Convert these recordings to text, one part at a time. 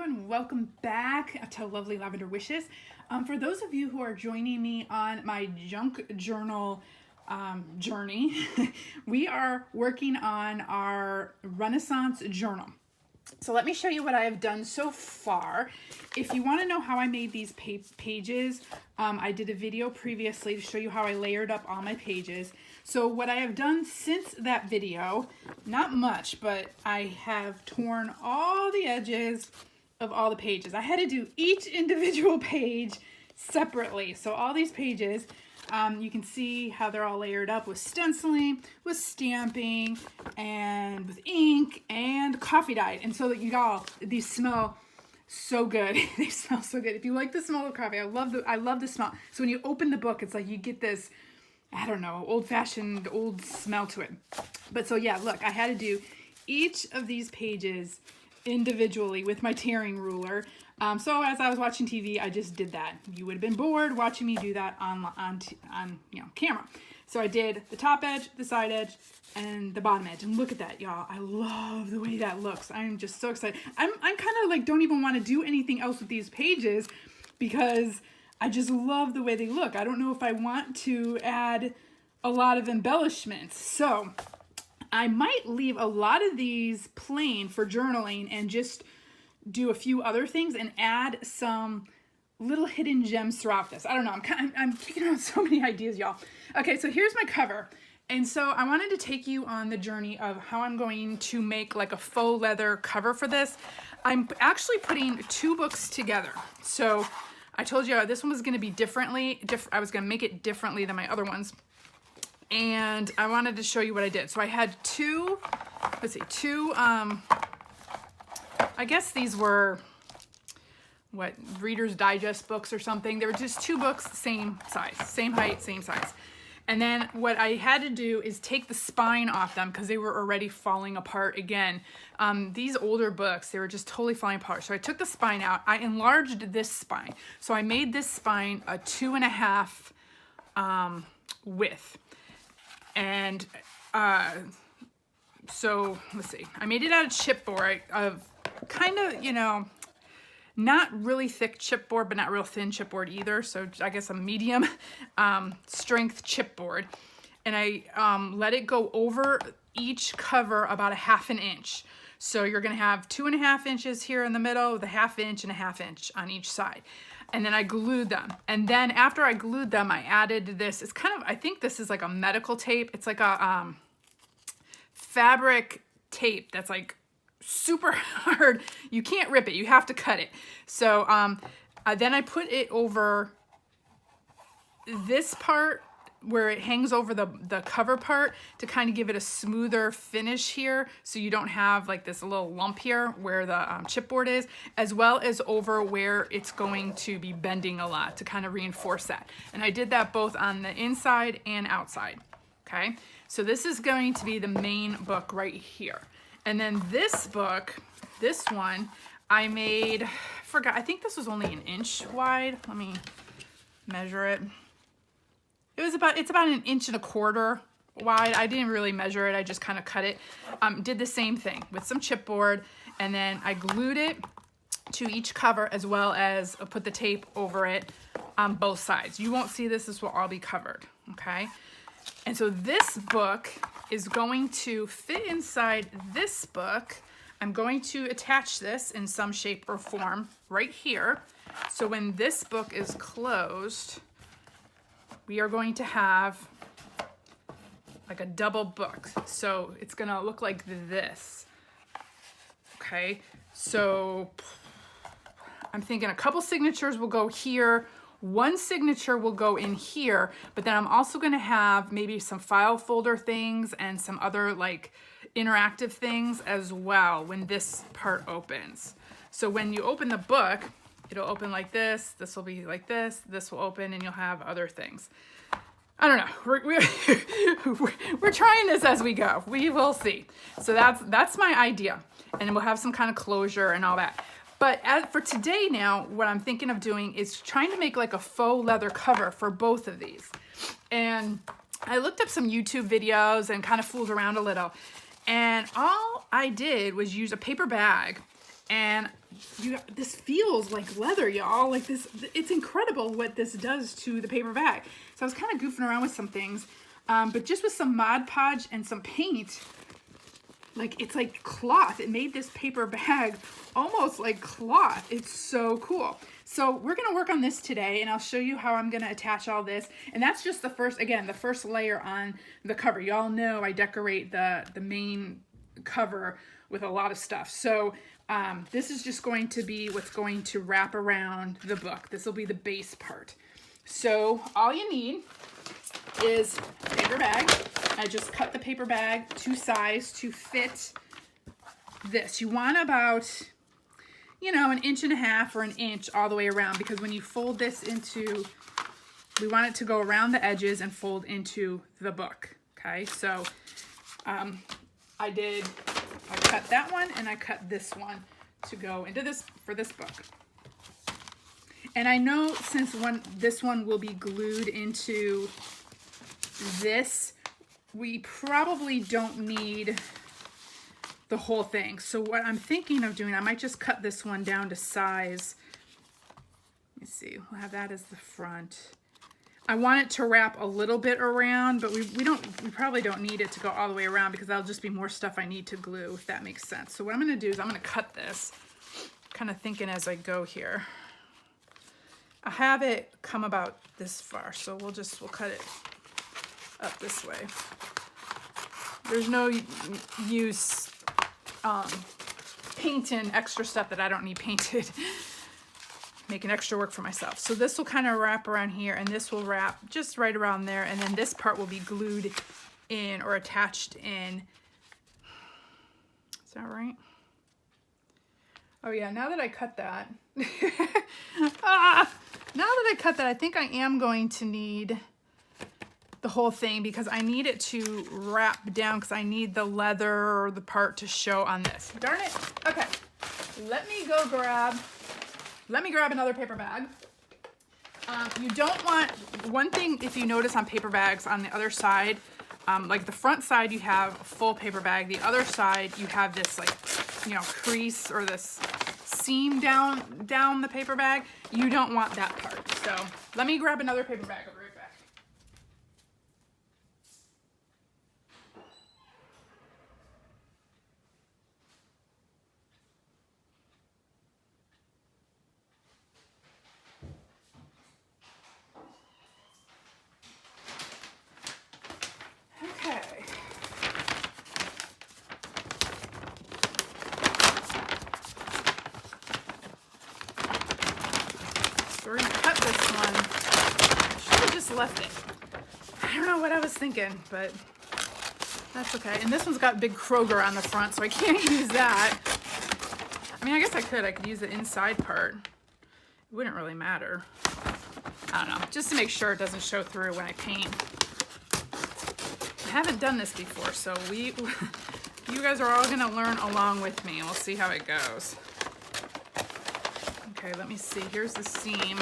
everyone, welcome back to Lovely Lavender Wishes. For those of you who are joining me on my junk journal journey, we are working on our Renaissance journal. So let me show you what I have done so far. If you want to know how I made these pages, I did a video previously to show you how I layered up all my pages. So what I have done since that video, not much, but I have torn all the edges of all the pages. I had to do each individual page separately. So all these pages, you can see how they're all layered up with stenciling, with stamping, and with ink and coffee dye. And so that y'all, these smell so good. They smell so good. If you like the smell of coffee, I love the smell. So when you open the book, it's like you get this, I don't know, old-fashioned old smell to it. But so yeah, look, I had to do each of these pages individually with my tearing ruler. So as I was watching TV, I just did that. You would have been bored watching me do that on camera. So I did the top edge, the side edge, and the bottom edge. And look at that, y'all. I love the way that looks. I'm just so excited. I'm kind of like don't even want to do anything else with these pages because I just love the way they look. I don't know if I want to add a lot of embellishments. So I might leave a lot of these plain for journaling and just do a few other things and add some little hidden gems throughout this. I don't know. I'm kicking around so many ideas, y'all. Okay, so here's my cover. And so I wanted to take you on the journey of how I'm going to make like a faux leather cover for this. I'm actually putting two books together. So I told you this one was going to be I was going to make it differently than my other ones. And I wanted to show you what I did. So I had two, I guess these were, what, Reader's Digest books or something. They were just two books, same size, same height, same size. And then what I had to do is take the spine off them because they were already falling apart again. These older books, they were just totally falling apart. So I took the spine out. I enlarged this spine. So I made this spine a 2.5 width. And so let's see. I made it out of chipboard, of kind of, not really thick chipboard, but not real thin chipboard either. So I guess a medium strength chipboard. And I let it go over each cover about 1/2 inch. So you're going to have 2.5 inches here in the middle with 1/2 inch and 1/2 inch on each side. And then I glued them. And then after I glued them, I added this. It's kind of, I think this is like a medical tape. It's like a fabric tape that's like super hard. You can't rip it. You have to cut it. So then I put it over this part where it hangs over the cover part to kind of give it a smoother finish here, so you don't have like this little lump here where the chipboard is, as well as over where it's going to be bending a lot to kind of reinforce that. And I did that both on the inside and outside. Okay, so this is going to be the main book right here. And then this book, this one, I made, I think this was only 1 inch wide. Let me measure it. It's about 1.25 inches wide. I didn't really measure it. I just kind of cut it. Did the same thing with some chipboard, and then I glued it to each cover as well as put the tape over it on both sides. You won't see this. This will all be covered, okay? And so this book is going to fit inside this book. I'm going to attach this in some shape or form right here. So when this book is closed, we are going to have like a double book. So it's gonna look like this. Okay, so I'm thinking a couple signatures will go here. One signature will go in here, but then I'm also gonna have maybe some file folder things and some other like interactive things as well when this part opens. So when you open the book, it'll open like this, this will be like this will open, and you'll have other things. I don't know, we're trying this as we go. We will see. So that's my idea. And we'll have some kind of closure and all that. But for today now, what I'm thinking of doing is trying to make like a faux leather cover for both of these. And I looked up some YouTube videos and kind of fooled around a little. And all I did was use a paper bag And this feels like leather, y'all. Like this, it's incredible what this does to the paper bag. So I was kind of goofing around with some things, but just with some Mod Podge and some paint, like it's like cloth. It made this paper bag almost like cloth. It's so cool. So we're gonna work on this today, and I'll show you how I'm gonna attach all this. And that's just the first, again, the first layer on the cover. Y'all know I decorate the main cover with a lot of stuff. So this is just going to be what's going to wrap around the book. This will be the base part. So all you need is a paper bag. I just cut the paper bag to size to fit this. You want about, you know, 1.5 inches or 1 inch all the way around, because when you fold this into, we want it to go around the edges and fold into the book. Okay, so I cut that one and I cut this one to go into this for this book. And I know since this one will be glued into this, we probably don't need the whole thing. So what I'm thinking of doing, I might just cut this one down to size. Let me see, we'll have that as the front. I want it to wrap a little bit around, but we probably don't need it to go all the way around, because that'll just be more stuff I need to glue, if that makes sense. So what I'm gonna do is I'm gonna cut this, kind of thinking as I go here. I have it come about this far, so we'll cut it up this way. There's no use painting extra stuff that I don't need painted. Making extra work for myself. So this will kind of wrap around here, and this will wrap just right around there, and then this part will be glued in or attached in. Is that right? Oh yeah, now that I cut that, now that I cut that, I think I am going to need the whole thing, because I need it to wrap down, because I need the leather or the part to show on this. Darn it. Okay, let me grab another paper bag. You don't want, one thing if you notice on paper bags on the other side, like the front side you have a full paper bag, the other side you have this, like, you know, crease or this seam down the paper bag. You don't want that part. So let me grab another paper bag. I'll be right back. We're gonna cut this one. I should have just left it. I don't know what I was thinking, but that's okay. And this one's got big Kroger on the front, so I can't use that. I mean, I guess I could use the inside part. It wouldn't really matter. I don't know, just to make sure it doesn't show through when I paint. I haven't done this before, so you guys are all gonna learn along with me, and we'll see how it goes. Okay, let me see. Here's the seam.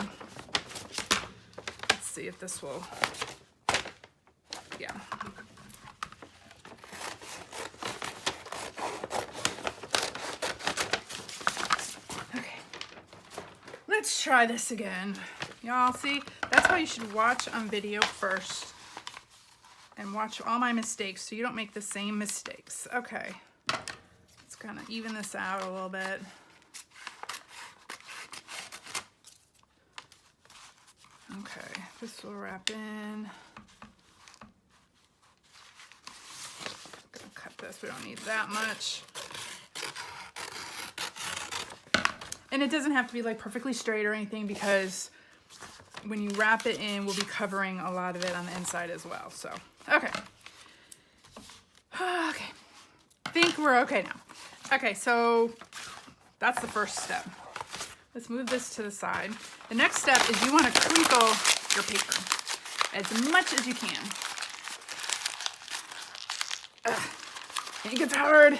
Let's see if this will, yeah. Okay, let's try this again. Y'all see, that's why you should watch on video first and watch all my mistakes so you don't make the same mistakes. Okay, let's kind of even this out a little bit. Okay, this will wrap in. Gonna cut this, we don't need that much. And it doesn't have to be like perfectly straight or anything, because when you wrap it in, we'll be covering a lot of it on the inside as well. So, okay. Okay, I think we're okay now. Okay, so that's the first step. Let's move this to the side. The next step is you want to crinkle your paper as much as you can. I think it's hard.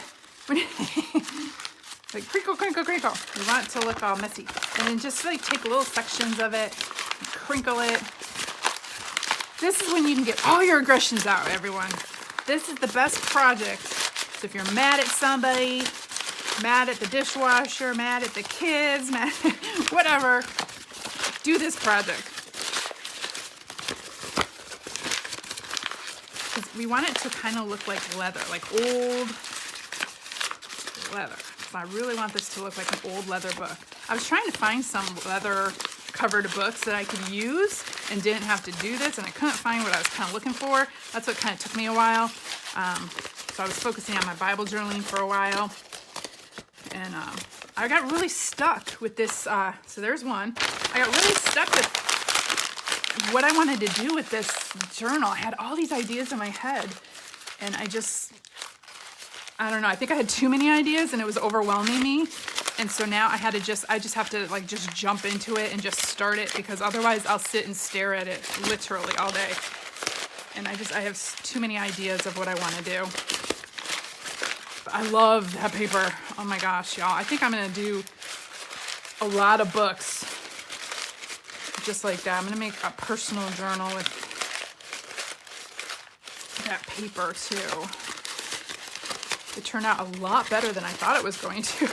Like crinkle, crinkle, crinkle. You want it to look all messy. And then just like take little sections of it, crinkle it. This is when you can get all your aggressions out, everyone. This is the best project. So if you're mad at somebody, mad at the dishwasher, mad at the kids, mad whatever, do this project. We want it to kind of look like leather, like old leather. So I really want this to look like an old leather book. I was trying to find some leather covered books that I could use and didn't have to do this, and I couldn't find what I was kind of looking for. That's what kind of took me a while. So I was focusing on my Bible journaling for a while, and I got really stuck with this. So there's one. I got really stuck with what I wanted to do with this journal. I had all these ideas in my head, and I don't know, I think I had too many ideas and it was overwhelming me. And so now I just have to like just jump into it and just start it, because otherwise I'll sit and stare at it literally all day. And I have too many ideas of what I want to do. But I love that paper. Oh my gosh, y'all. I think I'm going to do a lot of books just like that. I'm going to make a personal journal with that paper too. It turned out a lot better than I thought it was going to.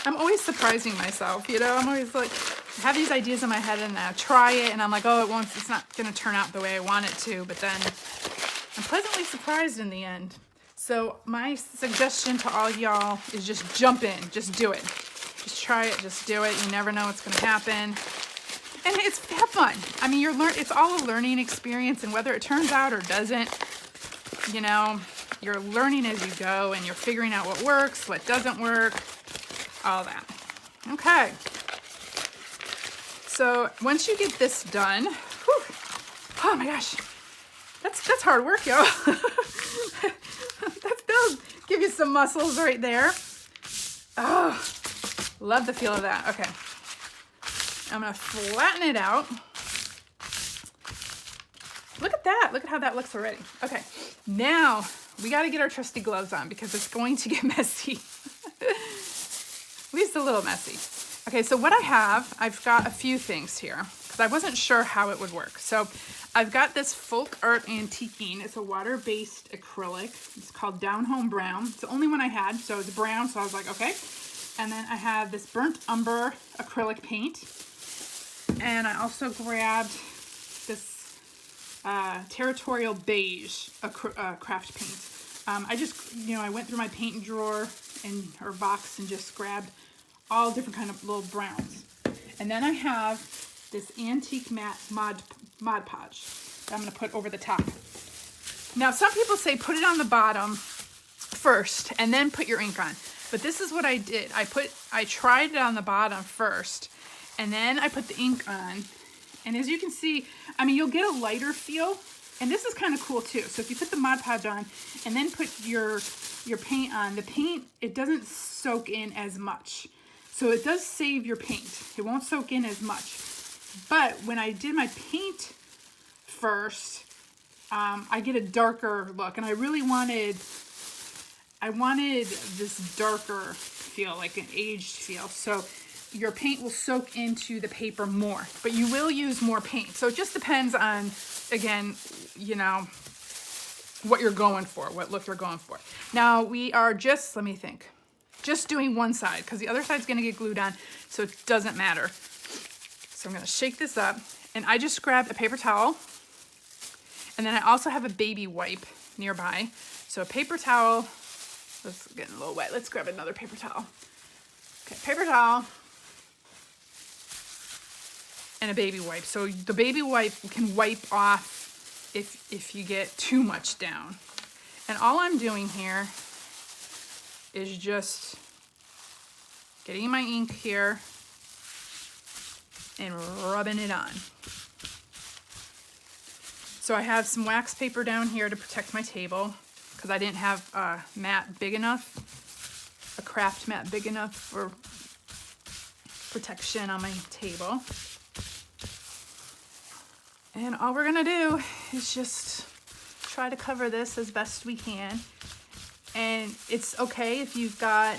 I'm always surprising myself, you know? I'm always like, I have these ideas in my head and I try it and I'm like, oh, it's not going to turn out the way I want it to, but then I'm pleasantly surprised in the end. So my suggestion to all y'all is just jump in, just do it. Just try it, just do it. You never know what's going to happen. And have fun. I mean, it's all a learning experience, and whether it turns out or doesn't, you know, you're learning as you go, and you're figuring out what works, what doesn't work, all that. Okay. So once you get this done, whew, oh my gosh, that's hard work, y'all. That'll give you some muscles right there. Oh, love the feel of that. Okay. I'm going to flatten it out. Look at that. Look at how that looks already. Okay. Now we got to get our trusty gloves on because it's going to get messy. At least a little messy. Okay, so what I've got a few things here because I wasn't sure how it would work. So I've got this Folk Art Antiquing. It's a water-based acrylic. It's called Down Home Brown. It's the only one I had, so it's brown, so I was like, okay. And then I have this Burnt Umber acrylic paint. And I also grabbed this Territorial Beige craft paint. I just, I went through my paint drawer or box and just grabbed all different kind of little browns. And then I have this antique matte Mod Podge that I'm going to put over the top. Now, some people say put it on the bottom first and then put your ink on. But this is what I did. I tried it on the bottom first, and then I put the ink on. And as you can see, I mean, you'll get a lighter feel. And this is kind of cool too. So if you put the Mod Podge on and then put your paint on, the paint, it doesn't soak in as much. So it does save your paint. It won't soak in as much. But when I did my paint first, I get a darker look. And I really wanted this darker feel, like an aged feel. So your paint will soak into the paper more, but you will use more paint. So it just depends on, again, what you're going for, what look you're going for. Now we are just doing one side because the other side's gonna get glued on, so it doesn't matter. So I'm gonna shake this up, and I just grabbed a paper towel, and then I also have a baby wipe nearby. So a paper towel, this is getting a little wet. Let's grab another paper towel. Okay, paper towel. And a baby wipe. So the baby wipe can wipe off if you get too much down. And all I'm doing here is just getting my ink here and rubbing it on. So I have some wax paper down here to protect my table because I didn't have a mat big enough, a craft mat big enough for protection on my table. And all we're gonna do is just try to cover this as best we can. And it's okay if you've got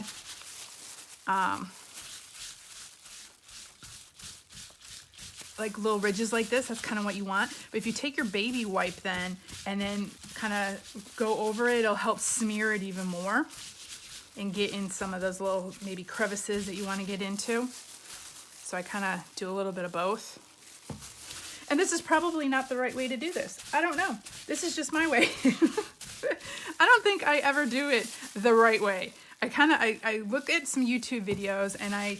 like little ridges like this, that's kind of what you want. But if you take your baby wipe then and then kind of go over it, it'll help smear it even more. and get in some of those little maybe crevices that you want to get into. So I kind of do a little bit of both. And this is probably not the right way to do this. I don't know. This is just my way. I don't think I ever do it the right way. I look at some YouTube videos and I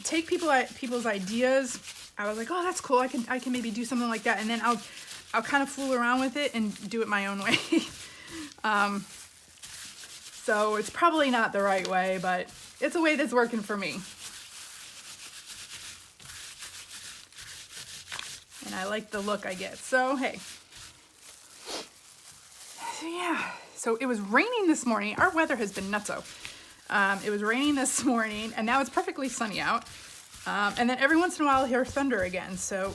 take people's ideas. I was like, oh, that's cool. I can maybe do something like that. And then I'll kind of fool around with it and do it my own way. So it's probably not the right way, but it's a way that's working for me. And I like the look I get. So, hey. So, yeah. So it was raining this morning. Our weather has been nutso. It was raining this morning, and now it's perfectly sunny out. And then every once in a while, I'll hear thunder again. So,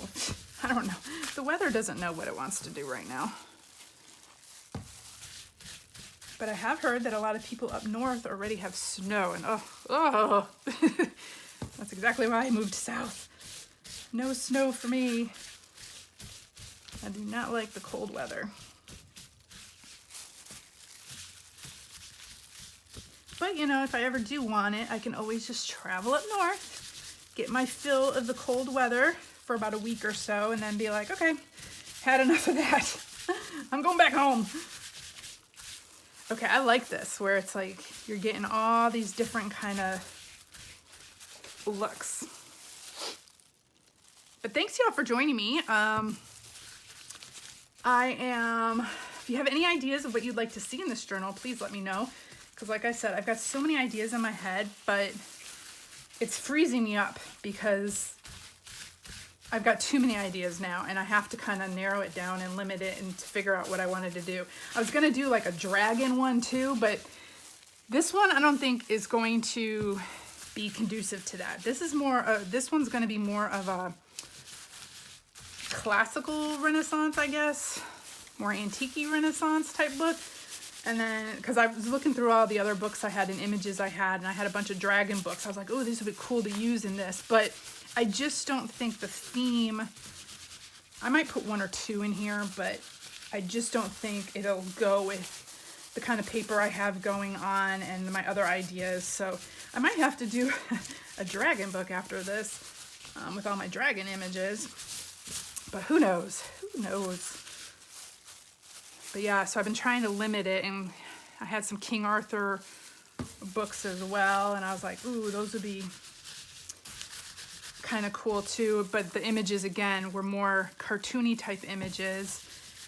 I don't know. The weather doesn't know what it wants to do right now. But I have heard that a lot of people up north already have snow. And, oh. That's exactly why I moved south. No snow for me. I do not like the cold weather. But, you know, if I ever do want it, I can always just travel up north, get my fill of the cold weather for about a week or so, and then be like, okay, had enough of that. I'm going back home. Okay, I like this, where it's like you're getting all these different kind of looks. But thanks, y'all, for joining me. If you have any ideas of what you'd like to see in this journal, please let me know. Because like I said, I've got so many ideas in my head, but it's freezing me up because I've got too many ideas now and I have to kind of narrow it down and limit it and to figure out what I wanted to do. I was going to do like a dragon one too, but this one I don't think is going to be conducive to that. This one's going to be more of a classical Renaissance, I guess, more antique Renaissance type book. And then, because I was looking through all the other books I had and images I had, and I had a bunch of dragon books. I was like, oh, these would be cool to use in this. But I just don't think the theme, I might put one or two in here, but I just don't think it'll go with the kind of paper I have going on and my other ideas. So I might have to do a dragon book after this with all my dragon images. But who knows? Who knows? But yeah, so I've been trying to limit it, and I had some King Arthur books as well, and I was like, ooh, those would be kind of cool too. But the images, again, were more cartoony type images.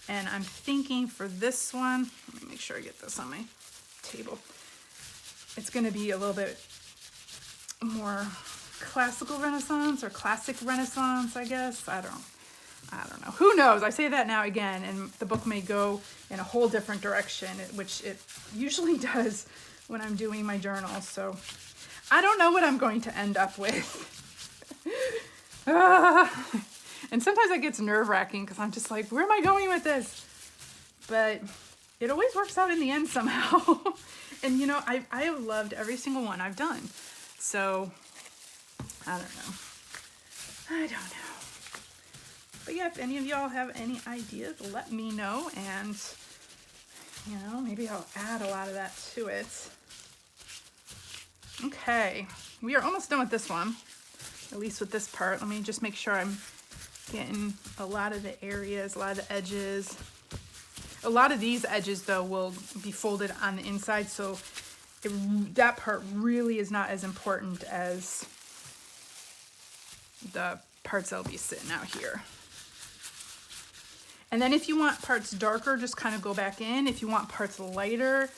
And I'm thinking for this one, let me make sure I get this on my table. It's going to be a little bit more classical Renaissance or classic Renaissance, I guess. I don't know. Who knows? I say that now again, and the book may go in a whole different direction, which it usually does when I'm doing my journal. So I don't know what I'm going to end up with. And sometimes that gets nerve-wracking because I'm just like, where am I going with this? But it always works out in the end somehow. And you know, I have loved every single one I've done. So I don't know. But yeah, if any of y'all have any ideas, let me know, and you know, maybe I'll add a lot of that to it. Okay, we are almost done with this one, at least with this part. Let me just make sure I'm getting a lot of the areas, a lot of the edges. A lot of these edges, though, will be folded on the inside, so that part really is not as important as the parts that'll be sitting out here. And then if you want parts darker, just kind of go back in. If you want parts lighter,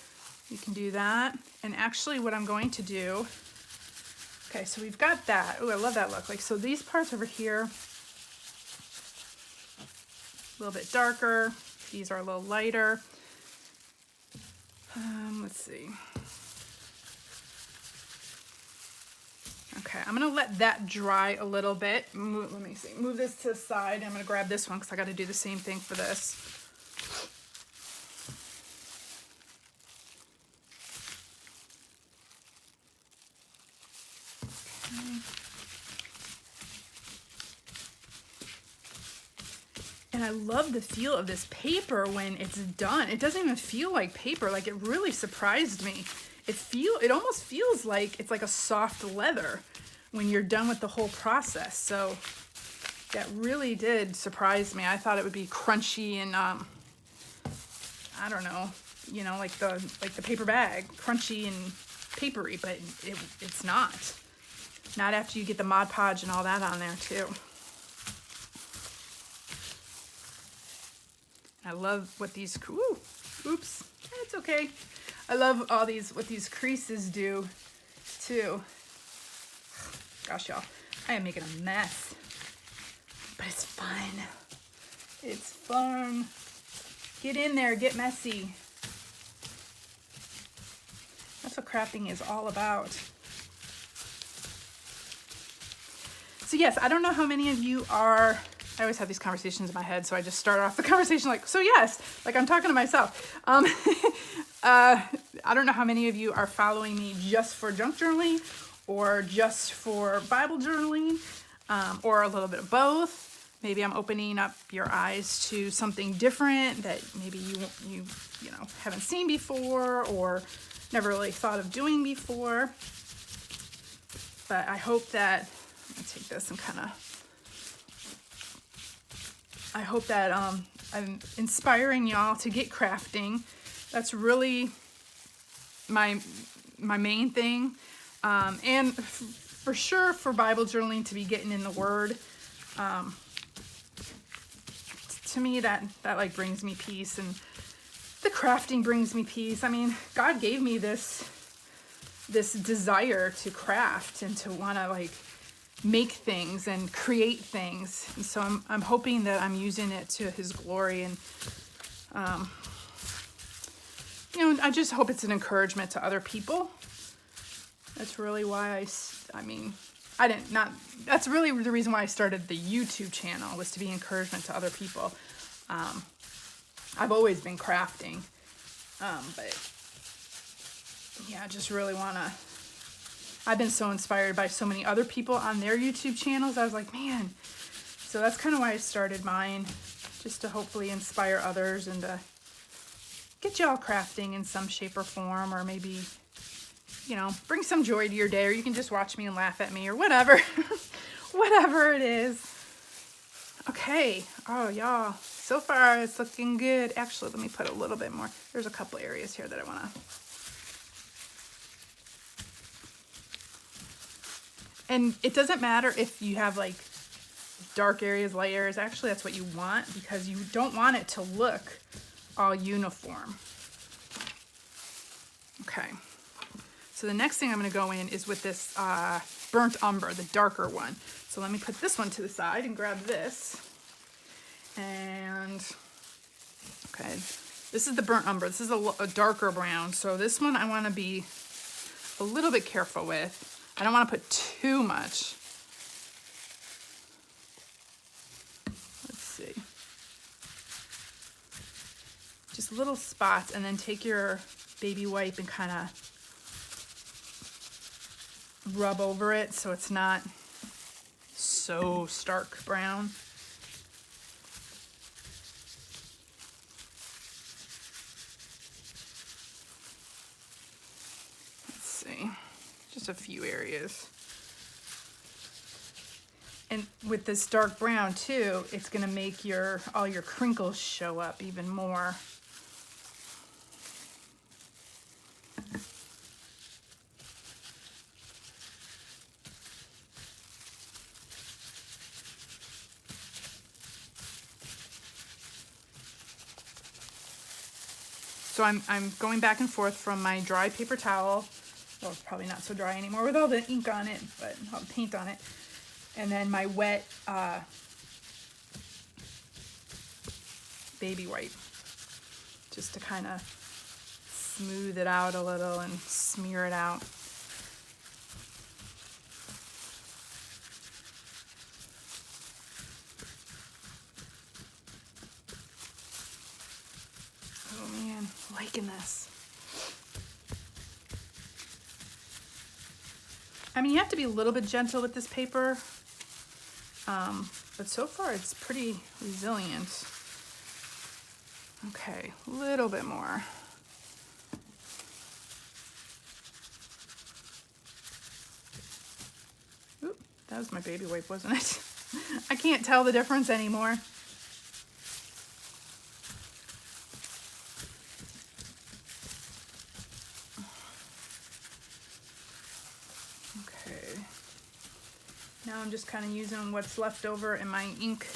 you can do that. And actually what I'm going to do, okay, so we've got that. Oh, I love that look. Like, so these parts over here, a little bit darker. These are a little lighter. Let's see. Okay, I'm gonna let that dry a little bit. Let me see, move this to the side. I'm gonna grab this one because I gotta do the same thing for this. Okay. And I love the feel of this paper when it's done. It doesn't even feel like paper. Like, it really surprised me. it almost feels like it's like a soft leather when you're done with the whole process. So that really did surprise me. I thought it would be crunchy and I don't know, you know, like the paper bag, crunchy and papery, but it's not. Not after you get the Mod Podge and all that on there too. I love what these, oops, it's okay. I love all these, what these creases do too. Gosh, y'all, I am making a mess, but it's fun. It's fun. Get in there, get messy. That's what crafting is all about. So yes, I don't know how many of you are, I always have these conversations in my head, so I just start off the conversation like, so yes, like I'm talking to myself. I don't know how many of you are following me just for junk journaling or just for Bible journaling, or a little bit of both. Maybe I'm opening up your eyes to something different that maybe you know haven't seen before or never really thought of doing before. But I hope that, I'm gonna take this and kind of, I hope that I'm inspiring y'all to get crafting. That's really my main thing. And for sure for Bible journaling, to be getting in the Word. To me, that like brings me peace, and the crafting brings me peace. I mean, God gave me this desire to craft and to want to like make things and create things, and so I'm hoping that I'm using it to His glory, and you know, I just hope it's an encouragement to other people. That's really why that's really the reason why I started the YouTube channel, was to be encouragement to other people. I've always been crafting, but yeah, I just really I've been so inspired by so many other people on their YouTube channels. I was like, man, so that's kind of why I started mine, just to hopefully inspire others and to get y'all crafting in some shape or form, or maybe, you know, bring some joy to your day, or you can just watch me and laugh at me or whatever. Whatever it is. Okay. Oh, y'all. So far, it's looking good. Actually, let me put a little bit more. There's a couple areas here that I want to. And it doesn't matter if you have like dark areas, light areas. Actually, that's what you want, because you don't want it to look all uniform. Okay. So the next thing I'm going to go in is with this burnt umber, the darker one. So let me put this one to the side and grab this. And, okay, this is the burnt umber. This is a darker brown. So this one I want to be a little bit careful with. I don't want to put too much. Let's see. Just little spots, and then take your baby wipe and kind of rub over it so it's not so stark brown. Let's see, just a few areas. And with this dark brown too, it's gonna make all your crinkles show up even more. So I'm going back and forth from my dry paper towel. Well, it's probably not so dry anymore with all the ink on it, but all the paint on it. And then my wet baby wipe, just to kind of smooth it out a little and smear it out. Oh man, I'm liking this. I mean, you have to be a little bit gentle with this paper, but so far it's pretty resilient. Okay, a little bit more. That was my baby wipe, wasn't it? I can't tell the difference anymore. Okay. Now I'm just kind of using what's left over in my ink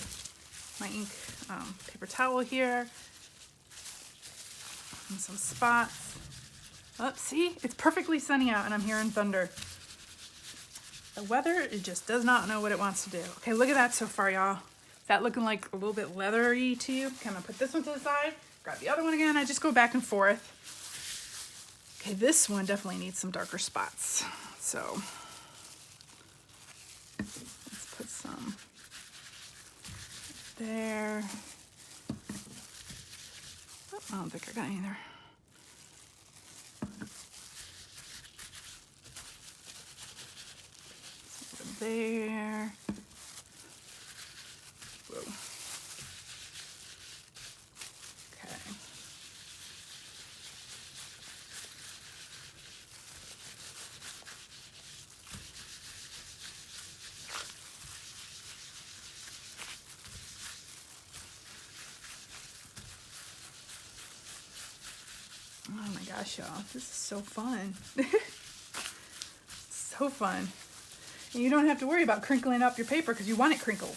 paper towel here. And some spots. Oh, see? It's perfectly sunny out and I'm hearing thunder. The weather, it just does not know what it wants to do. Okay, look at that so far, y'all. Is that looking like a little bit leathery to you? Okay, I'm gonna put this one to the side, grab the other one again. I just go back and forth. Okay, this one definitely needs some darker spots. So let's put some there. Oh, I don't think I got any there. There. Whoa. Okay. Oh my gosh, y'all, this is so fun. So fun. And you don't have to worry about crinkling up your paper because you want it crinkled.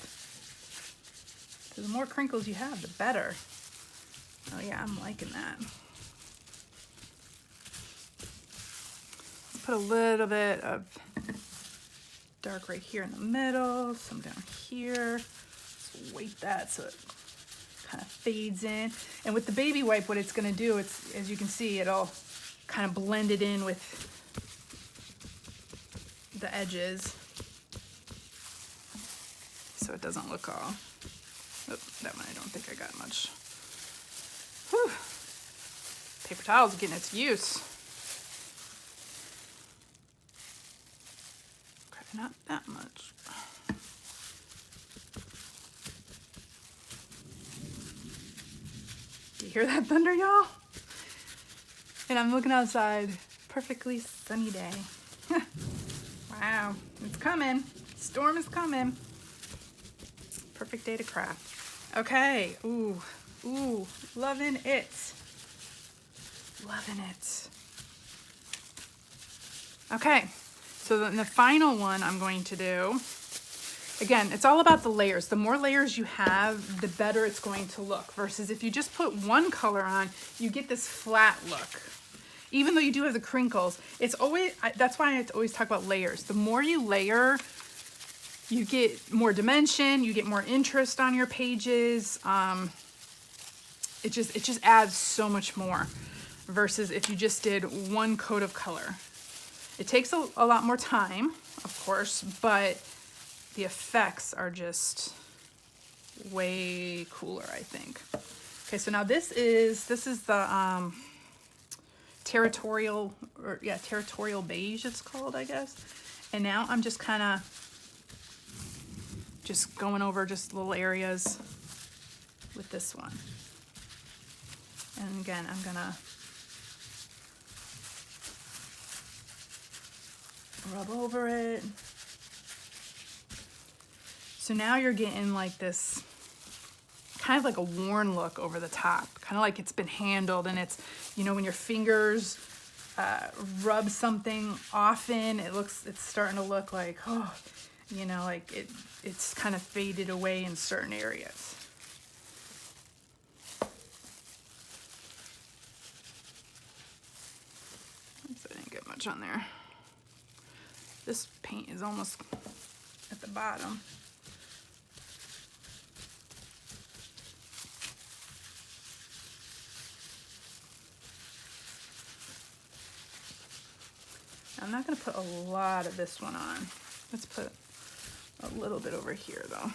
So the more crinkles you have, the better. Oh yeah, I'm liking that. Let's put a little bit of dark right here in the middle, some down here. Just weight that so it kind of fades in. And with the baby wipe, what it's gonna do, it's, as you can see, it'll kind of blend it in with the edges. So it doesn't look all, oh, that one I don't think I got much. Whew. Paper towel's getting its use. Okay, not that much. Do you hear that thunder, y'all? And I'm looking outside, perfectly sunny day. Wow, it's coming. Storm is coming. Perfect day to craft. Okay, ooh, loving it. Loving it. Okay, so then the final one I'm going to do, again, it's all about the layers. The more layers you have, the better it's going to look, versus if you just put one color on, you get this flat look. Even though you do have the crinkles, it's always, that's why I always talk about layers. The more you layer, you get more dimension, you get more interest on your pages. It just adds so much more versus if you just did one coat of color. It takes a lot more time, of course, but the effects are just way cooler, I think. Okay, so now this is the territorial beige it's called, I guess. And now I'm just kind of just going over just little areas with this one. And again, I'm gonna rub over it. So now you're getting like this kind of like a worn look over the top, kind of like it's been handled, and it's, you know, when your fingers rub something often, it's starting to look like, oh, you know, like it's kind of faded away in certain areas. Oops, I didn't get much on there. This paint is almost at the bottom. I'm not going to put a lot of this one on. Let's put a little bit over here though.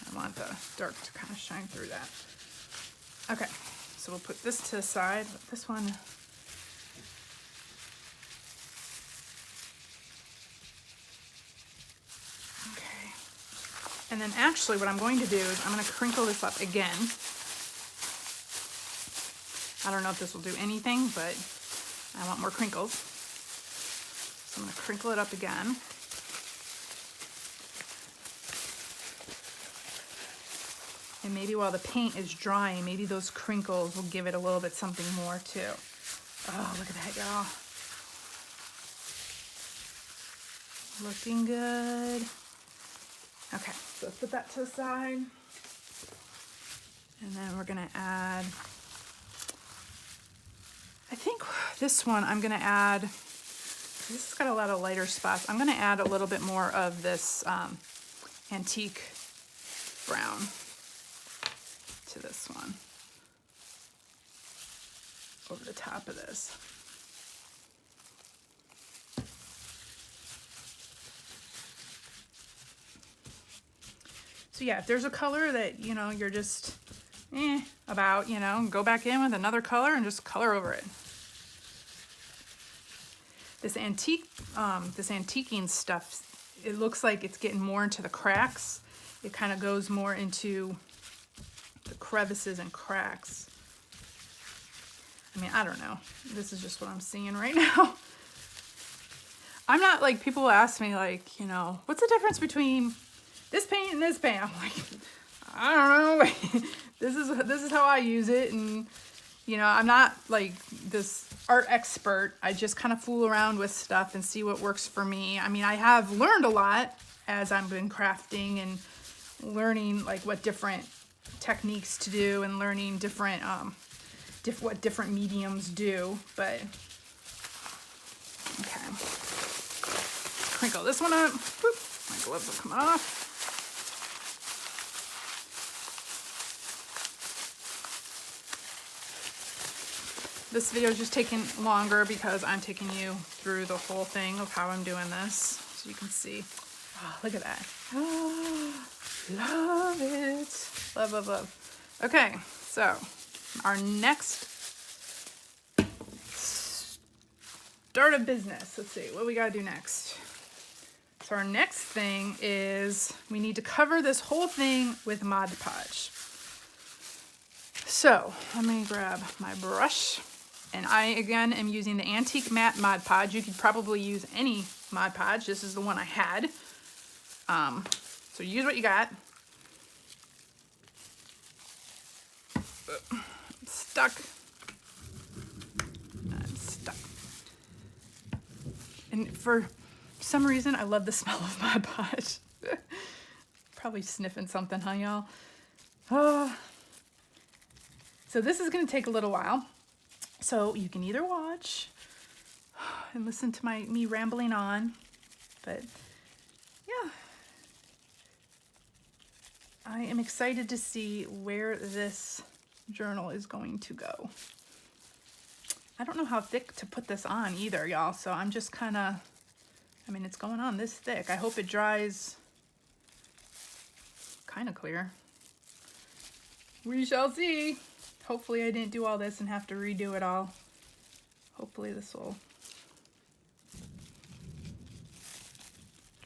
I want the dark to kind of shine through that. Okay, so we'll put this to the side. This one, And then actually what I'm going to do is I'm going to crinkle this up again. I don't know if this will do anything, but I want more crinkles. So I'm going to crinkle it up again. And maybe while the paint is drying, maybe those crinkles will give it a little bit something more too. Oh, look at that, y'all. Looking good. Okay, so let's put that to the side. And then we're gonna add, I think this one I'm gonna add, this has got a lot of lighter spots. I'm gonna add a little bit more of this antique brown to this one over the top of this. So yeah, if there's a color that, you know, you're just about, you know, go back in with another color and just color over it. This antiquing stuff, it looks like it's getting more into the cracks. It kind of goes more into the crevices and cracks. I mean, I don't know. This is just what I'm seeing right now. I'm not like, people ask me like, you know, what's the difference between this paint and this paint? I'm like, I don't know. This is how I use it. And, you know, I'm not like this art expert. I just kind of fool around with stuff and see what works for me. I mean, I have learned a lot as I've been crafting and learning like what different techniques to do and learning different, what different mediums do. But, okay. Crinkle this one up. Whoop. My gloves will come off. This video is just taking longer because I'm taking you through the whole thing of how I'm doing this, so you can see. Oh, look at that. Oh, love it. Love, love, love. Okay, so our next start of business. Let's see, what we gotta do next? So our next thing is we need to cover this whole thing with Mod Podge. So let me grab my brush. And I, again, am using the Antique Matte Mod Podge. You could probably use any Mod Podge. This is the one I had. So use what you got. I'm stuck. I'm stuck. And for some reason, I love the smell of Mod Podge. Probably sniffing something, huh, y'all? Oh. So this is going to take a little while. So you can either watch and listen to me rambling on, but yeah, I am excited to see where this journal is going to go. I don't know how thick to put this on either, y'all, so I'm just kind of, I mean, it's going on this thick. I hope it dries kind of clear. We shall see. Hopefully I didn't do all this and have to redo it all. Hopefully this will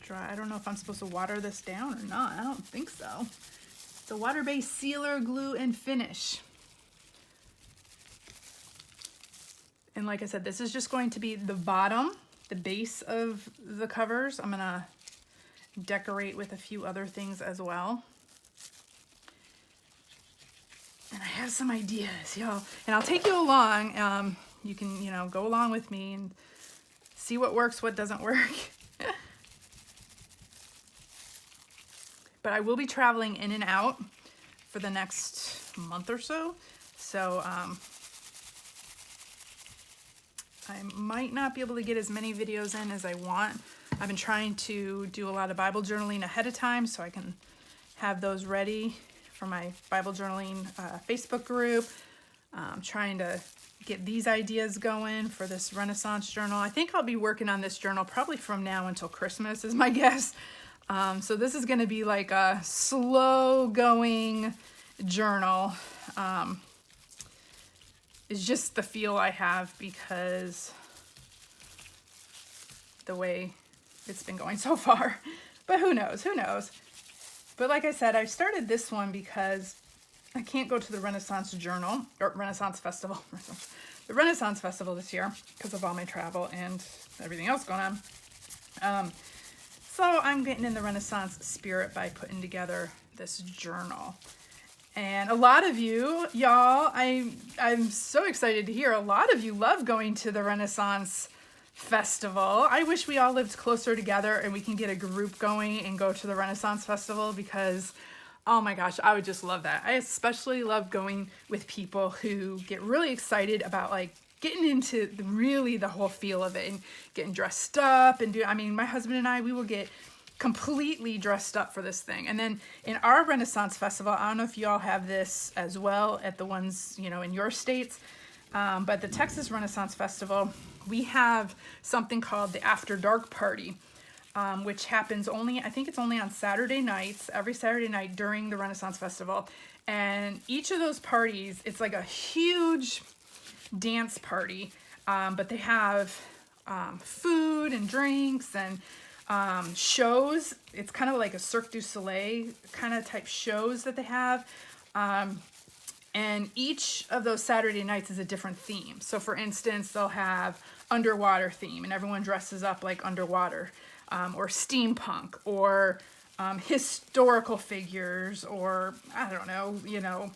dry. I don't know if I'm supposed to water this down or not. I don't think so. The water-based sealer, glue, and finish. And like I said, this is just going to be the bottom, the base of the covers. I'm gonna decorate with a few other things as well. And I have some ideas, y'all. And I'll take you along. You can, you know, go along with me and see what works, what doesn't work. But I will be traveling in and out for the next month or so. So I might not be able to get as many videos in as I want. I've been trying to do a lot of Bible journaling ahead of time so I can have those ready for my Bible journaling Facebook group. I'm trying to get these ideas going for this Renaissance journal. I think I'll be working on this journal probably from now until Christmas is my guess. So this is gonna be like a slow going journal. It's just the feel I have because the way it's been going so far. But who knows, who knows? But like I said, I started this one because I can't go to the Renaissance Journal or Renaissance Festival, the Renaissance Festival this year because of all my travel and everything else going on. So I'm getting in the Renaissance spirit by putting together this journal. And a lot of you, y'all, I'm so excited to hear a lot of you love going to the Renaissance Festival. I wish we all lived closer together and we can get a group going and go to the Renaissance Festival because, oh my gosh, I would just love that. I especially love going with people who get really excited about like getting into really the whole feel of it and getting dressed up and I mean, my husband and I, we will get completely dressed up for this thing. And then in our Renaissance Festival, I don't know if you all have this as well at the ones, you know, in your states, but the Texas Renaissance Festival, we have something called the After Dark Party, which happens only, I think it's only on Saturday nights, every Saturday night during the Renaissance Festival. And each of those parties, it's like a huge dance party, but they have food and drinks and shows. It's kind of like a Cirque du Soleil kind of type shows that they have. And each of those Saturday nights is a different theme. So for instance, they'll have underwater theme and everyone dresses up like underwater, or steampunk, or historical figures, or I don't know, you know,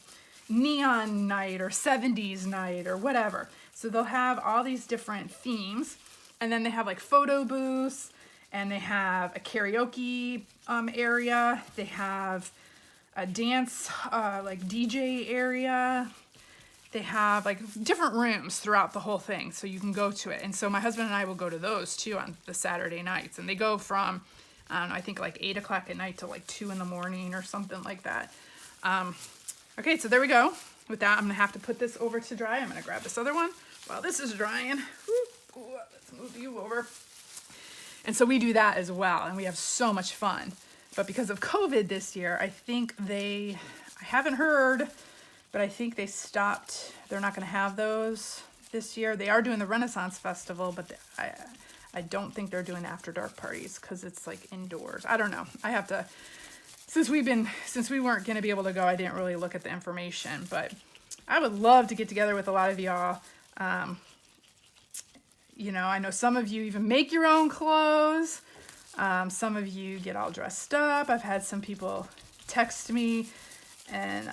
neon night or 70s night or whatever. So they'll have all these different themes, and then they have like photo booths, and they have a karaoke area. They have a dance like DJ area. They have like different rooms throughout the whole thing, so you can go to it. And so my husband and I will go to those too on the Saturday nights, and they go from, I don't know, I think like 8 o'clock at night to like 2 in the morning or something like that. Okay, so there we go. With that, I'm gonna have to put this over to dry. I'm gonna grab this other one while this is drying. Ooh, let's move you over. And so we do that as well, and we have so much fun. But because of COVID this year, I think I haven't heard, but I think they stopped. They're not gonna have those this year. They are doing the Renaissance Festival, but I don't think they're doing after dark parties because it's like indoors. I don't know. I have to, since we weren't gonna be able to go, I didn't really look at the information, but I would love to get together with a lot of y'all. You know, I know some of you even make your own clothes. Some of you get all dressed up. I've had some people text me and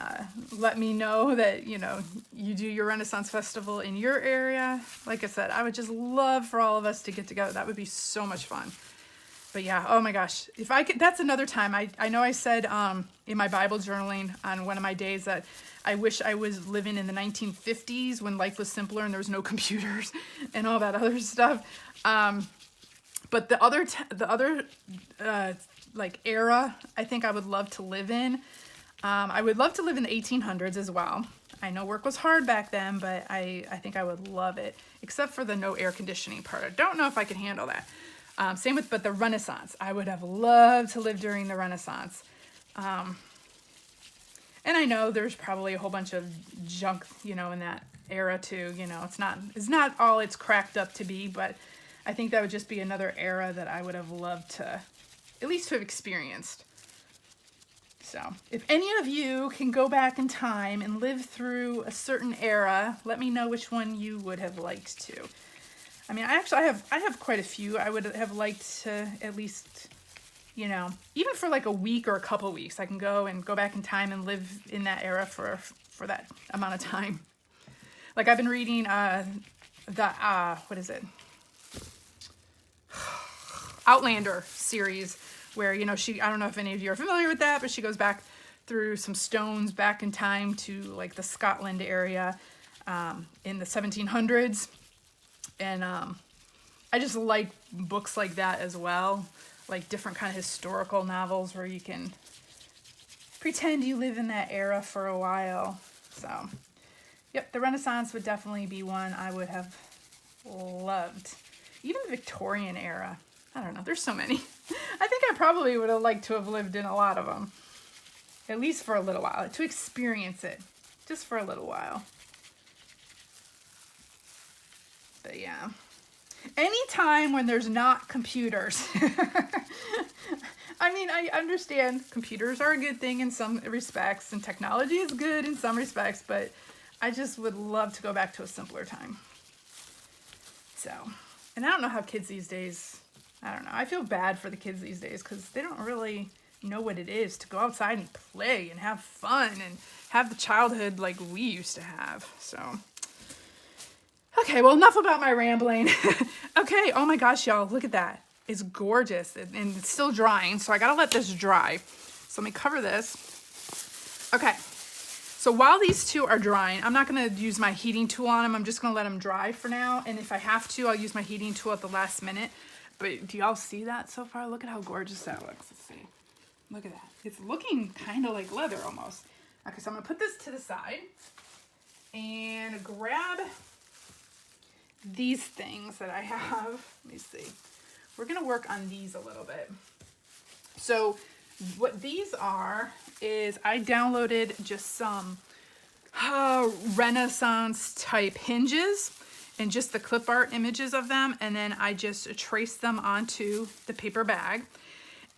let me know that, you know, you do your Renaissance Festival in your area. Like I said, I would just love for all of us to get together. That would be so much fun. But yeah, oh my gosh, if I could, that's another time. I know I said in my Bible journaling on one of my days that I wish I was living in the 1950s when life was simpler and there was no computers and all that other stuff. But the other like era, I think I would love to live in. I would love to live in the 1800s as well. I know work was hard back then, but I think I would love it, except for the no air conditioning part. I don't know if I could handle that. Same with, but the Renaissance. I would have loved to live during the Renaissance. And I know there's probably a whole bunch of junk, you know, in that era too. You know, it's not all it's cracked up to be, but I think that would just be another era that I would have loved to, at least to have experienced. So if any of you can go back in time and live through a certain era, let me know which one you would have liked to. I mean, I have quite a few. I would have liked to at least, you know, even for like a week or a couple weeks, I can go back in time and live in that era for that amount of time. Like I've been reading what is it? Outlander series, where, you know, I don't know if any of you are familiar with that, but she goes back through some stones back in time to like the Scotland area in the 1700s. And I just like books like that as well, like different kind of historical novels where you can pretend you live in that era for a while. So, yep, the Renaissance would definitely be one I would have loved. Even the Victorian era. I don't know, there's so many. I think I probably would have liked to have lived in a lot of them, at least for a little while, to experience it, just for a little while. But yeah, anytime when there's not computers, I mean, I understand computers are a good thing in some respects and technology is good in some respects, but I just would love to go back to a simpler time. So, and I don't know how kids these days, I don't know. I feel bad for the kids these days because they don't really know what it is to go outside and play and have fun and have the childhood like we used to have. So, okay, well, enough about my rambling. Okay, oh my gosh, y'all, look at that. It's gorgeous and it's still drying, so I gotta let this dry. So let me cover this. Okay, so while these two are drying, I'm not gonna use my heating tool on them. I'm just gonna let them dry for now. And if I have to, I'll use my heating tool at the last minute. But do y'all see that so far? Look at how gorgeous that looks. Let's see. Look at that. It's looking kind of like leather almost. Okay, so I'm gonna put this to the side and grab these things that I have. Let me see. We're gonna work on these a little bit. So what these are is I downloaded just some Renaissance type hinges and just the clip art images of them, and then I just traced them onto the paper bag.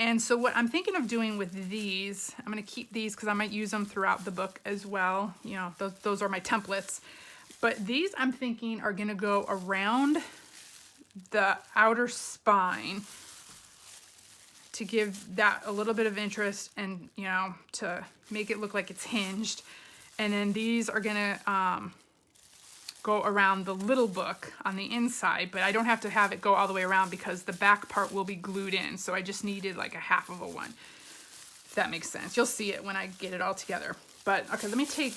And so what I'm thinking of doing with these, I'm gonna keep these because I might use them throughout the book as well. You know, those are my templates. But these I'm thinking are gonna go around the outer spine to give that a little bit of interest and, you know, to make it look like it's hinged. And then these are gonna go around the little book on the inside, but I don't have to have it go all the way around because the back part will be glued in. So I just needed like a half of a one, if that makes sense. You'll see it when I get it all together. But okay, let me take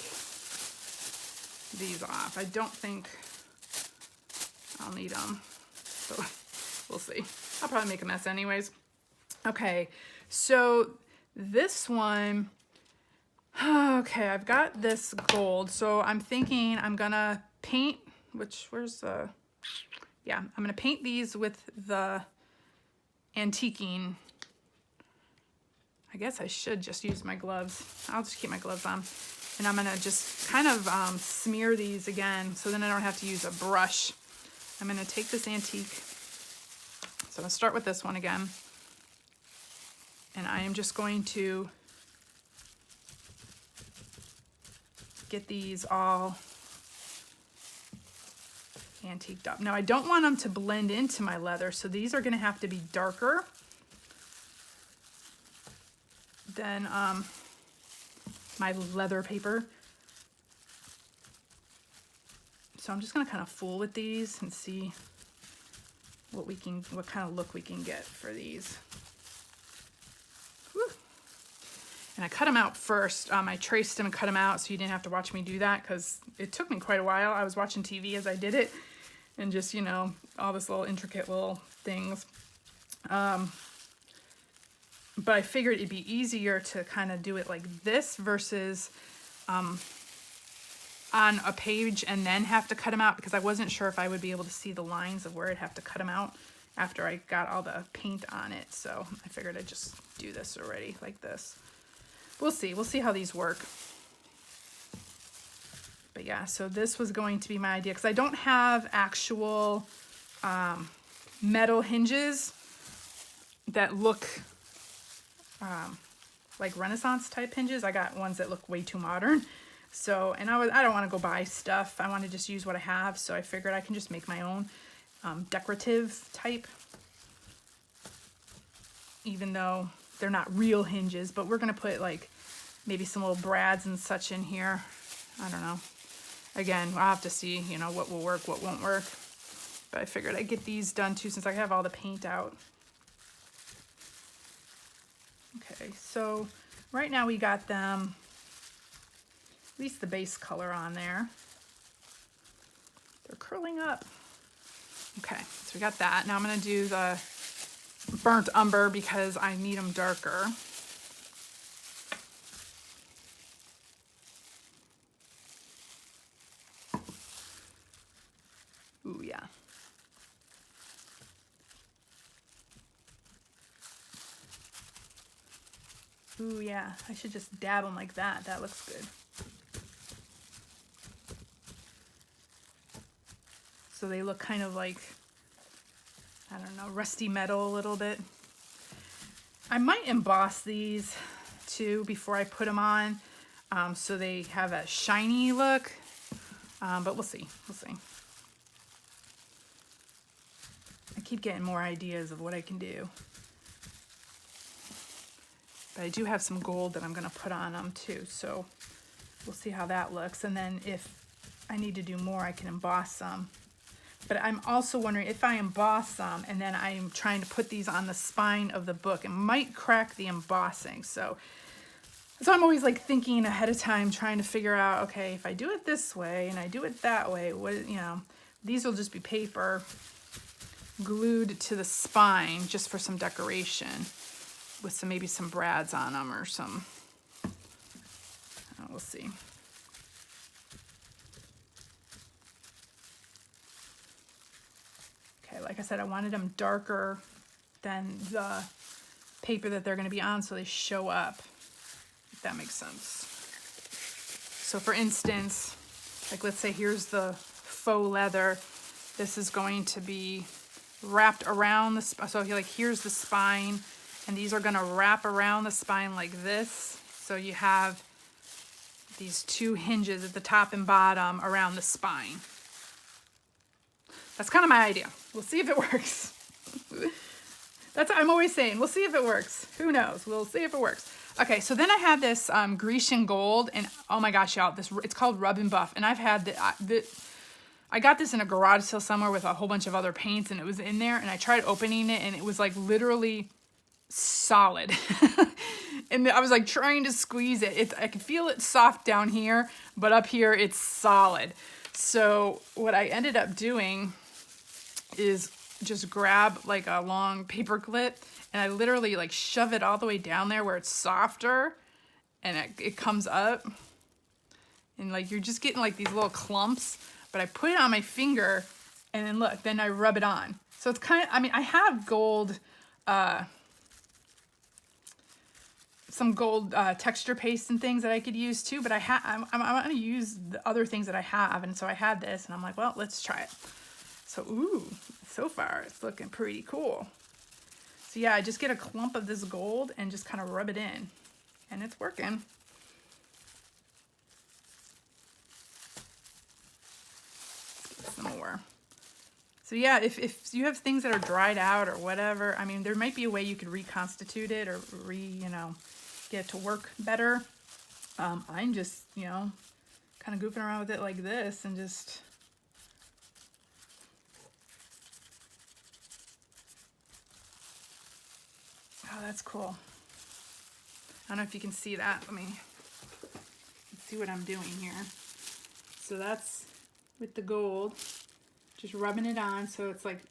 these off. I don't think I'll need them. So we'll see. I'll probably make a mess anyways. Okay, so this one, okay, I've got this gold. So I'm thinking I'm gonna paint, I'm gonna paint these with the antiquing. I guess I should just use my gloves. I'll just keep my gloves on. And I'm gonna just kind of smear these again so then I don't have to use a brush. I'm gonna take this antique. So I'm gonna start with this one again. And I am just going to get these all antiqued up. Now I don't want them to blend into my leather, so these are gonna have to be darker than my leather paper. So I'm just gonna kind of fool with these and see what kind of look we can get for these. Whew. And I cut them out first. I traced them and cut them out so you didn't have to watch me do that because it took me quite a while. I was watching TV as I did it and just, you know, all this little intricate little things. But I figured it'd be easier to kind of do it like this versus on a page and then have to cut them out because I wasn't sure if I would be able to see the lines of where I'd have to cut them out after I got all the paint on it. So I figured I'd just do this already like this. We'll see. We'll see how these work. But yeah, so this was going to be my idea because I don't have actual metal hinges that look like Renaissance type hinges. I got ones that look way too modern. So, and I don't want to go buy stuff. I want to just use what I have. So I figured I can just make my own decorative type, even though they're not real hinges, but we're going to put like maybe some little brads and such in here. I don't know. Again, I'll have to see, you know, what will work, what won't work. But I figured I'd get these done too since I have all the paint out. Okay, so right now we got them, at least the base color on there. They're curling up. Okay, so we got that. Now I'm gonna do the burnt umber because I need them darker. Ooh, yeah. Ooh, yeah, I should just dab them like that. That looks good. So they look kind of like, I don't know, rusty metal a little bit. I might emboss these too before I put them on, so they have a shiny look, but we'll see. We'll see. I keep getting more ideas of what I can do. But I do have some gold that I'm going to put on them too, so we'll see how that looks. And then if I need to do more, I can emboss some. But I'm also wondering if I emboss some and then I'm trying to put these on the spine of the book, it might crack the embossing. So I'm always like thinking ahead of time, trying to figure out, okay, if I do it this way and I do it that way, what, you know, these will just be paper glued to the spine just for some decoration with some, maybe some brads on them or some, we'll see. Okay, like I said, I wanted them darker than the paper that they're going to be on so they show up, if that makes sense. So for instance, like let's say here's the faux leather. This is going to be wrapped around the spine. So like here's the spine, and these are going to wrap around the spine like this. So you have these two hinges at the top and bottom around the spine. That's kind of my idea. We'll see if it works. That's what I'm always saying. We'll see if it works. Who knows? We'll see if it works. Okay, so then I have this Grecian gold, and oh my gosh, y'all, it's called Rub and Buff, and I've had I got this in a garage sale somewhere with a whole bunch of other paints, and it was in there, and I tried opening it, and it was like literally solid. And I was like trying to squeeze it. I could feel it soft down here, but up here it's solid. So what I ended up doing is just grab like a long paper clip, and I literally like shove it all the way down there where it's softer, and it comes up, and like you're just getting like these little clumps. But I put it on my finger, and then look, then I rub it on. So it's kind of, I mean, I have gold, some gold texture paste and things that I could use too, but I'm going to use the other things that I have. And so I had this, and I'm like, well, let's try it. So, ooh, so far it's looking pretty cool. So yeah, I just get a clump of this gold and just kind of rub it in, and it's working. Some more. So yeah, if you have things that are dried out or whatever, I mean, there might be a way you could reconstitute it or get it to work better. I'm just, kind of goofing around with it like this and just, oh, that's cool. I don't know if you can see that. Let me see what I'm doing here. So that's with the gold, just rubbing it on so it's like,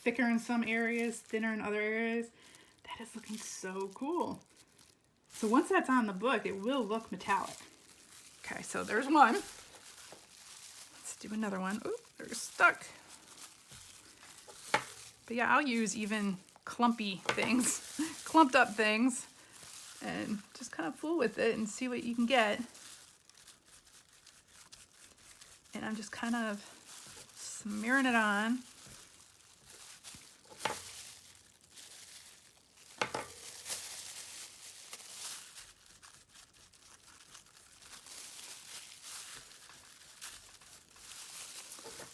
thicker in some areas, thinner in other areas. That is looking so cool. So once that's on the book, it will look metallic. Okay, so there's one. Let's do another one. Oop, they're stuck. But yeah, I'll use even clumpy things, clumped up things, and just kind of fool with it and see what you can get. And I'm just kind of smearing it on.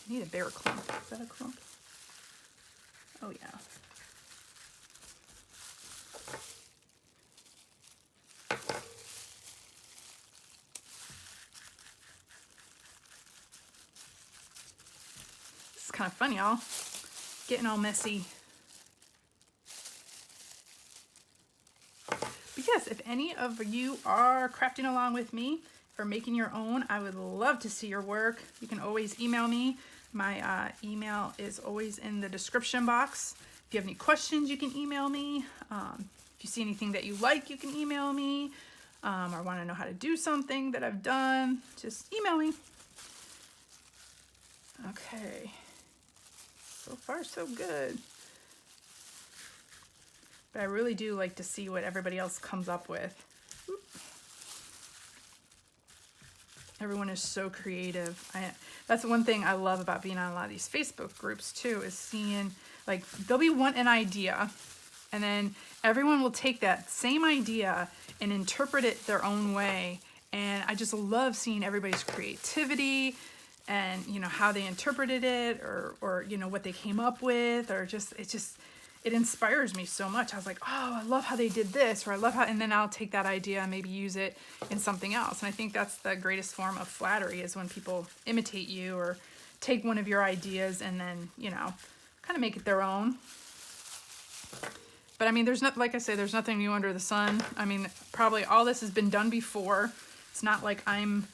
I need a bigger clump. Is that a clump? Oh yeah. Kind of fun, y'all. Getting all messy. But yes, if any of you are crafting along with me or making your own, I would love to see your work. You can always email me. My email is always in the description box. If you have any questions, you can email me. If you see anything that you like, you can email me. Or want to know how to do something that I've done, just email me. Okay. So far, so good. But I really do like to see what everybody else comes up with. Oop. Everyone is so creative. That's one thing I love about being on a lot of these Facebook groups too, is seeing, like, they'll be wanting an idea, And then everyone will take that same idea and interpret it their own way. And I just love seeing everybody's creativity and, you know, how they interpreted it, or you know, what they came up with, or just, it inspires me so much. I was like, oh, I love how they did this, or I love how, and then I'll take that idea and maybe use it in something else. And I think that's the greatest form of flattery, is when people imitate you or take one of your ideas and then, you know, kind of make it their own. But I mean, there's not, like I say, there's nothing new under the sun. I mean, probably all this has been done before. It's not like I'm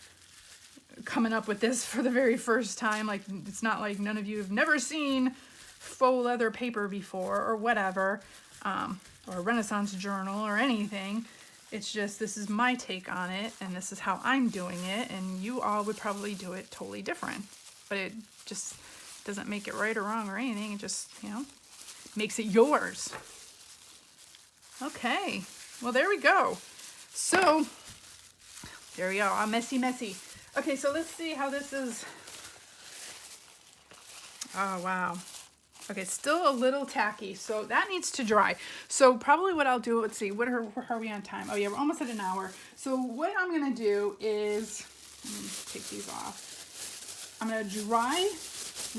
coming up with this for the very first time. Like, it's not like none of you have never seen faux leather paper before, or whatever, or a Renaissance journal or anything. It's just, this is my take on it, and this is how I'm doing it, and you all would probably do it totally different. But it just doesn't make it right or wrong or anything. It just, you know, makes it yours. Okay, well, there we go. So, there we go, all messy. Okay, so let's see how this is. Oh, wow. Okay, still a little tacky, so that needs to dry. So probably what I'll do, let's see, where are we on time? Oh yeah, we're almost at an hour. So what I'm gonna do is, let me take these off. I'm gonna dry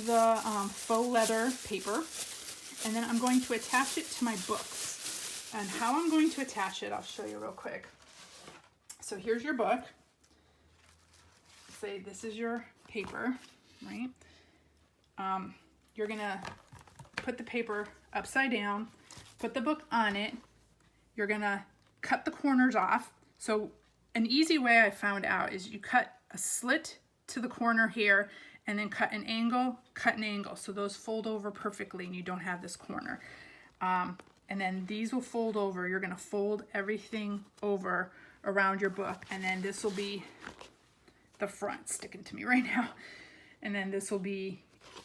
the faux leather paper, and then I'm going to attach it to my books. And how I'm going to attach it, I'll show you real quick. So here's your book. Say this is your paper, right? You're gonna put the paper upside down, put the book on it. You're gonna cut the corners off. So an easy way I found out is you cut a slit to the corner here, and then cut an angle, so those fold over perfectly and you don't have this corner. And then these will fold over. You're gonna fold everything over around your book, and then this will be the front, sticking to me right now. And then this will be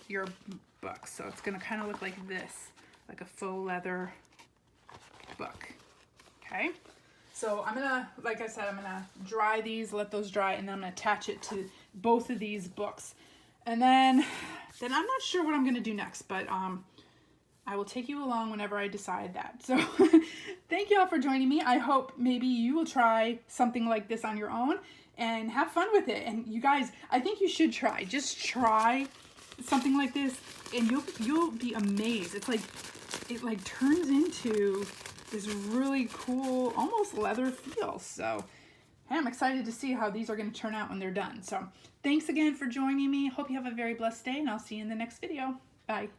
your book. So it's gonna kind of look like this, like a faux leather book. Okay, so I'm gonna, like I said, I'm gonna dry these, let those dry, and then I'm gonna attach it to both of these books. And then I'm not sure what I'm gonna do next, but I will take you along whenever I decide that. So thank you all for joining me. I hope maybe you will try something like this on your own and have fun with it. And you guys, I think you should try. Just try something like this, and you'll be amazed. It's like, it like turns into this really cool, almost leather feel. So I'm excited to see how these are going to turn out when they're done. So thanks again for joining me. Hope you have a very blessed day, and I'll see you in the next video. Bye.